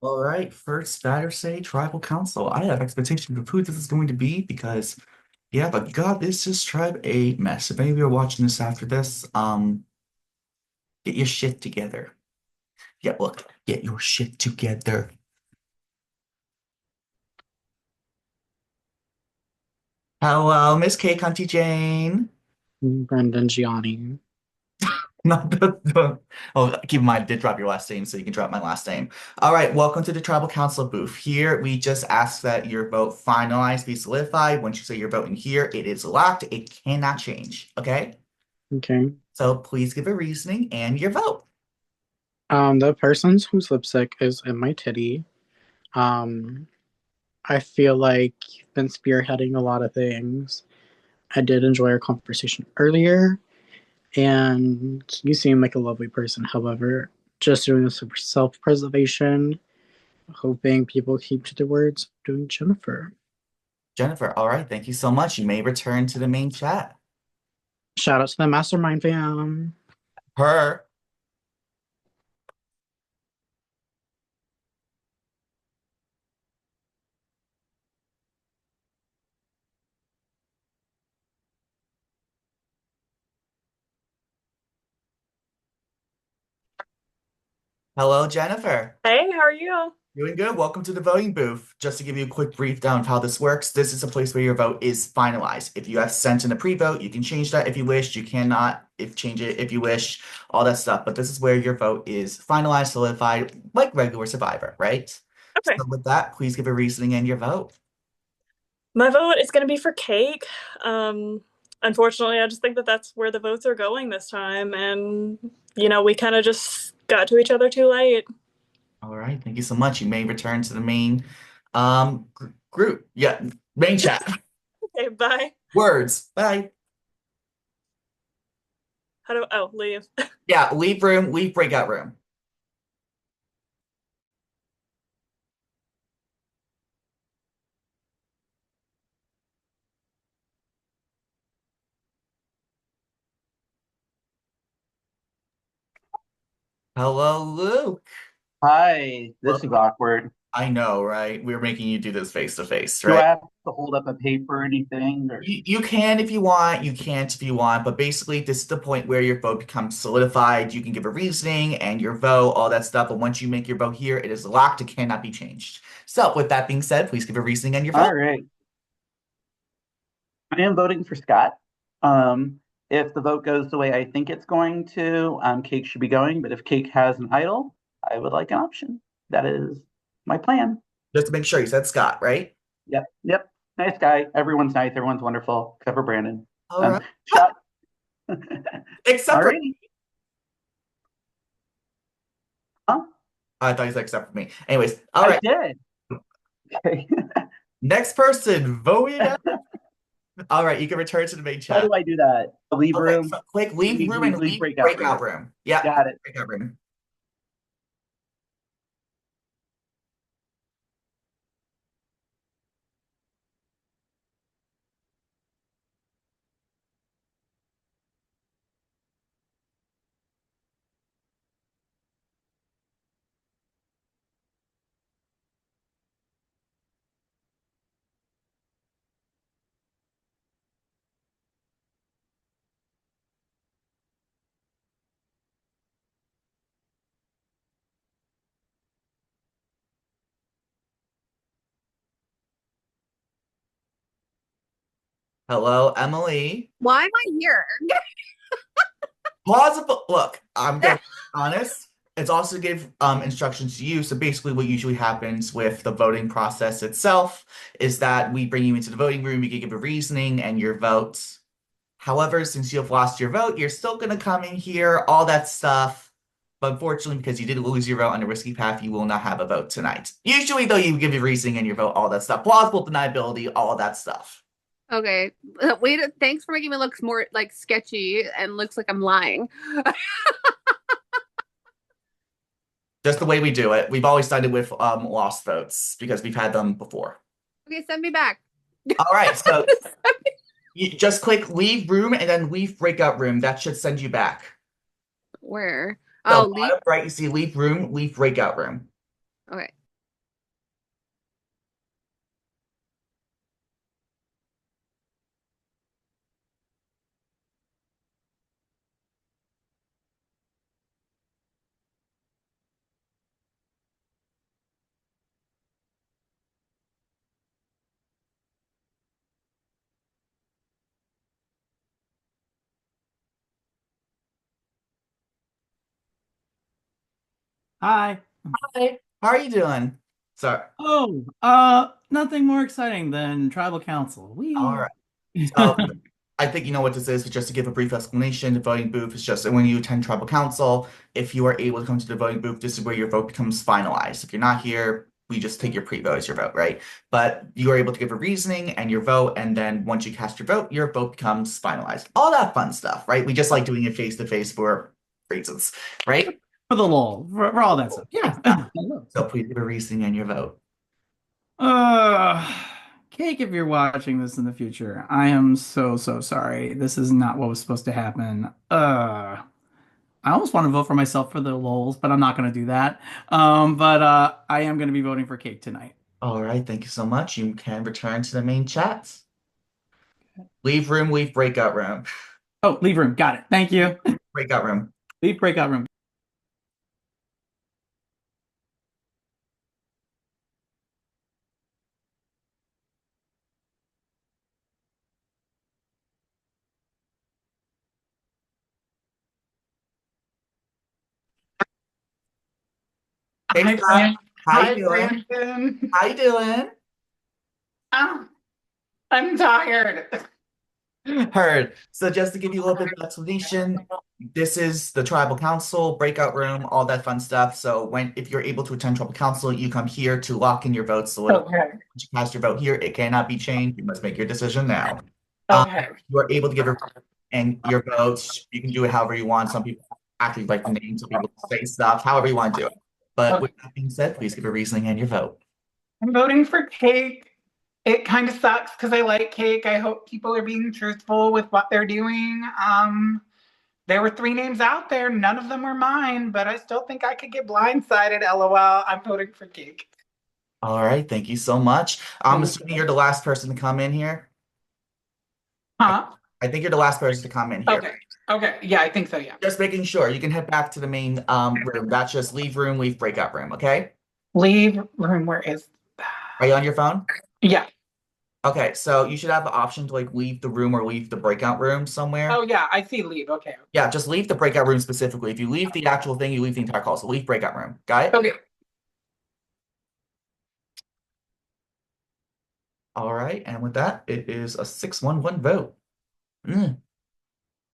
All right, first Vatersay Tribal Council. I have expectations of who this is going to be because, yeah, but God, is this tribe a mess. If any of you are watching this after this, get your shit together. Yeah, look, get your shit together. Hello, Miss K. Cunty Jane. Brendan Gianni. Not oh, keep in mind, I did drop your last name, so you can drop my last name. All right, welcome to the Tribal Council booth. Here, we just ask that your vote finalized, be solidified. Once you say you're voting here, it is locked. It cannot change. Okay? Okay. So please give a reasoning and your vote. The person whose lipstick is in my titty. Um, I feel like you've been spearheading a lot of things. I did enjoy our conversation earlier, and you seem like a lovely person. However, just doing this for self-preservation, hoping people keep to their words, doing Jennifer. Jennifer, all right, thank you so much. You may return to the main chat. Shout out to the Mastermind fam. Her. Hello, Jennifer. Hey, how are you? Doing good. Welcome to the voting booth. Just to give you a quick brief down of how this works, this is a place where your vote is finalized. If you have sent in a pre-vote, you can change that if you wish. You cannot if change it if you wish, all that stuff. But this is where your vote is finalized, solidified, like regular Survivor, right? Okay. So with that, please give a reasoning and your vote. My vote is going to be for cake. Unfortunately, I just think that that's where the votes are going this time. And, we kind of just got to each other too late. All right, thank you so much. You may return to the main group. Yeah, main chat. Okay, bye. Words. Bye. Leave. Yeah, leave room, leave breakout room. Hello, Luke. Hi, this is Welcome. awkward. I know, right? We're making you do this face to face, Do right? I have to hold up a paper or anything? Or You can if you want, you can't if you want, but basically this is the point where your vote becomes solidified. You can give a reasoning and your vote, all that stuff. And once you make your vote here, it is locked. It cannot be changed. So with that being said, please give a reasoning and your vote. all right, I am voting for Scott. Um, if the vote goes the way I think it's going to, Cake should be going. But if Cake has an idol, I would like an option. That is my plan. Just to make sure you said Scott, right? Yep, yep. Nice guy. Everyone's nice. Everyone's wonderful, except for Brandon. All right. Shot. Except for Alrighty. Huh? I thought you said except for me. Anyways, all I right. did. Okay. Next person voted. All right, you can return to the main How chat. do I do that? Leave Okay, room. so click leave room and Leave leave breakout breakout room. room. Yeah, Got it. breakout room. Hello, Emily. Why am I here? Plausible. Look, I'm gonna be honest. It's also to give instructions to you. So basically, what usually happens with the voting process itself is that we bring you into the voting room. You can give a reasoning and your vote. However, since you have lost your vote, you're still gonna come in here, all that stuff. But unfortunately, because you did lose your vote on a risky path, you will not have a vote tonight. Usually, though, you give your reasoning and your vote, all that stuff. Plausible deniability, all that stuff. Okay. Wait, thanks for making me look more like sketchy and looks like I'm lying. Just the way we do it. We've always done it with lost votes because we've had them before. Okay, send me back. All right, so you just click leave room and then leave breakout room. That should send you back. Where? So Oh, leave. bottom right, you see leave room, leave breakout room. Okay. Hi. Hi. How are you doing? Sorry. Oh, nothing more exciting than tribal council. All We. right. So I think you know what this is, but just to give a brief explanation, the voting booth is just when you attend tribal council, if you are able to come to the voting booth, this is where your vote becomes finalized. If you're not here, we just take your pre-vote as your vote, right? But you are able to give a reasoning and your vote, and then once you cast your vote becomes finalized. All that fun stuff, right? We just like doing it face to face for reasons, right? For the lol, for all that stuff. Yeah. So please give a reasoning and your vote. Uh, Cake, if you're watching this in the future, I am so, so sorry. This is not what was supposed to happen. I almost want to vote for myself for the lols, but I'm not going to do that. But I am going to be voting for Cake tonight. All right, thank you so much. You can return to the main chat. Leave room, leave breakout room. Oh, leave room. Got it. Thank you. Breakout room. Leave breakout room. Hey, Hi, Scott. How you Hi, doing? Brandon. How you doing? Oh, I'm tired. Heard. So just to give you a little bit of explanation, this is the tribal council, breakout room, all that fun stuff. So if you're able to attend tribal council, you come here to lock in your votes. So once Okay. you cast your vote here, it cannot be changed. You must make your decision now. Um, Okay. you are able to give and your votes. You can do it however you want. Some people actually like the name, some people say stuff, however you want to do it. But with Okay. that being said, please give a reasoning and your vote. I'm voting for cake. It kind of sucks because I like cake. I hope people are being truthful with what they're doing. There were three names out there. None of them were mine, but I still think I could get blindsided. LOL. I'm voting for cake. All right, thank you so much. I'm assuming you're the last person to come in here. I, Huh? I think you're the last person to come in here. Okay. Okay. Yeah, I think so. Yeah. Just making sure. You can head back to the main room. That's just leave room, leave breakout room, okay? Leave room. Where is? Are you on your phone? Yeah. Okay, so you should have the option to like leave the room or leave the breakout room somewhere. Oh yeah, I see leave. Okay. Yeah, just leave the breakout room specifically. If you leave the actual thing, you leave the entire call. So leave breakout room. Got it? Okay. All right, and with that, it is a 6-1-1 vote. Mm.